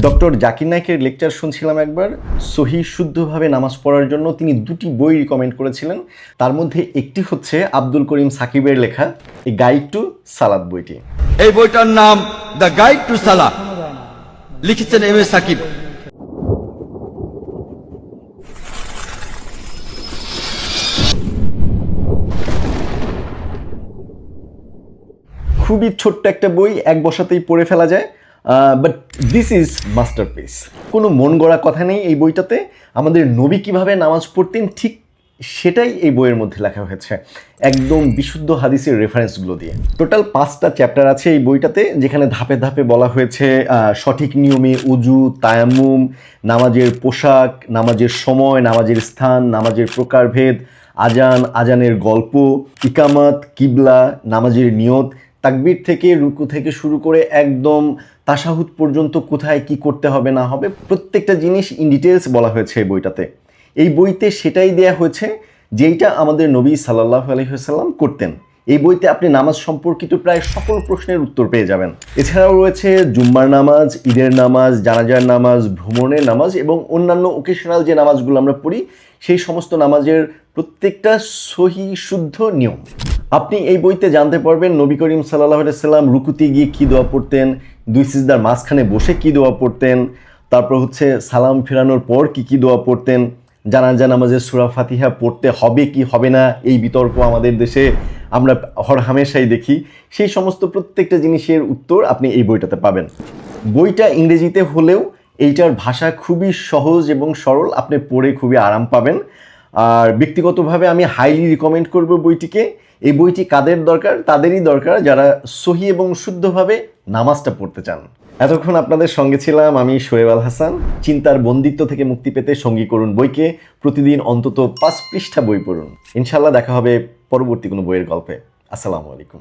Doctor Zakir নায়েকের lecture শুনছিলাম একবার। সহি শুদ্ধভাবে নামাজ পড়ার জন্য তিনি দুটি বই রিকমেন্ড করেছিলেন। তার মধ্যে একটি হচ্ছে আব্দুল করিম সাকিবের লেখা এ গাইড টু সালাত বইটি। এই বইটার নাম দ্য গাইড টু সালাত, লিখেছেন এম এ সাকিব। খুবই ছোট্ট একটা বই, এক বসাতেই পড়ে ফেলা যায়, বাট দিস ইজ মাস্টারপিস। কোনো মন গড়া কথা নেই এই বইটাতে। আমাদের নবী কিভাবে নামাজ পড়তেন ঠিক সেটাই এই বইয়ের মধ্যে লেখা হয়েছে, একদম বিশুদ্ধ হাদিসের রেফারেন্সগুলো দিয়ে। টোটাল 5টা চ্যাপ্টার আছে এই বইটাতে, যেখানে ধাপে ধাপে বলা হয়েছে সঠিক নিয়মে উজু, তায়াম্মুম, নামাজের পোশাক, নামাজের সময়, নামাজের স্থান, নামাজের প্রকারভেদ, আজান, আজানের গল্প, ইকামাত, কিবলা, নামাজের নিয়ত, তাকবীর থেকে রুকু থেকে শুরু করে একদম তাশাহুদ পর্যন্ত কোথায় কি করতে হবে না হবে প্রত্যেকটা জিনিস ইন ডিটেলস বলা হয়েছে এই বইটাতে। এই বইতে সেটাই দেয়া হয়েছে যেইটা আমাদের নবী সাল্লাল্লাহু আলাইহি ওয়াসাল্লাম করতেন। এই বইতে আপনি নামাজ সম্পর্কিত প্রায় সকল প্রশ্নের উত্তর পেয়ে যাবেন। এছাড়াও রয়েছে জুম্মার নামাজ, ঈদের নামাজ, জানাজার নামাজ, ভ্রমণের নামাজ এবং অন্যান্য ওকেশনাল যে নামাজগুলো আমরা পড়ি সেই সমস্ত নামাজের প্রত্যেকটা সহি শুদ্ধ নিয়ম। আপনি এই বইতে জানতে পারবেন নবী করিম সাল্লাল্লাহু আলাইহি ওয়াসাল্লাম রুকুতে গিয়ে কী দোয়া পড়তেন, দুই সিজদার মাঝখানে বসে কী দোয়া পড়তেন, তারপর হচ্ছে সালাম ফেরানোর পর কী দোয়া পড়তেন, জানাজা নামাজের সূরা ফাতিহা পড়তে হবে কি হবে না এই বিতর্ক আমাদের দেশে আমরা হরহামেশাই দেখি। সেই সমস্ত প্রত্যেকটা জিনিসের উত্তর আপনি এই বইটাতে পাবেন। বইটা ইংরেজিতে হলেও এইটার ভাষা খুবই সহজ এবং সরল, আপনি পড়ে খুবই আরাম পাবেন। আর ব্যক্তিগতভাবে আমি হাইলি রিকমেন্ড করব বইটিকে। এই বইটি কাদের দরকার? তাদেরই দরকার যারা সহি এবং শুদ্ধভাবে নামাজটা পড়তে চান। এতক্ষণ আপনাদের সঙ্গে ছিলাম আমি শোয়েব আল হাসান। চিন্তার বন্দিত্ব থেকে মুক্তি পেতে সঙ্গী করুন বইকে, প্রতিদিন অন্তত 5 পৃষ্ঠা বই পড়ুন। ইনশাল্লাহ দেখা হবে পরবর্তী কোনো বইয়ের গল্পে। আসসালামু আলাইকুম।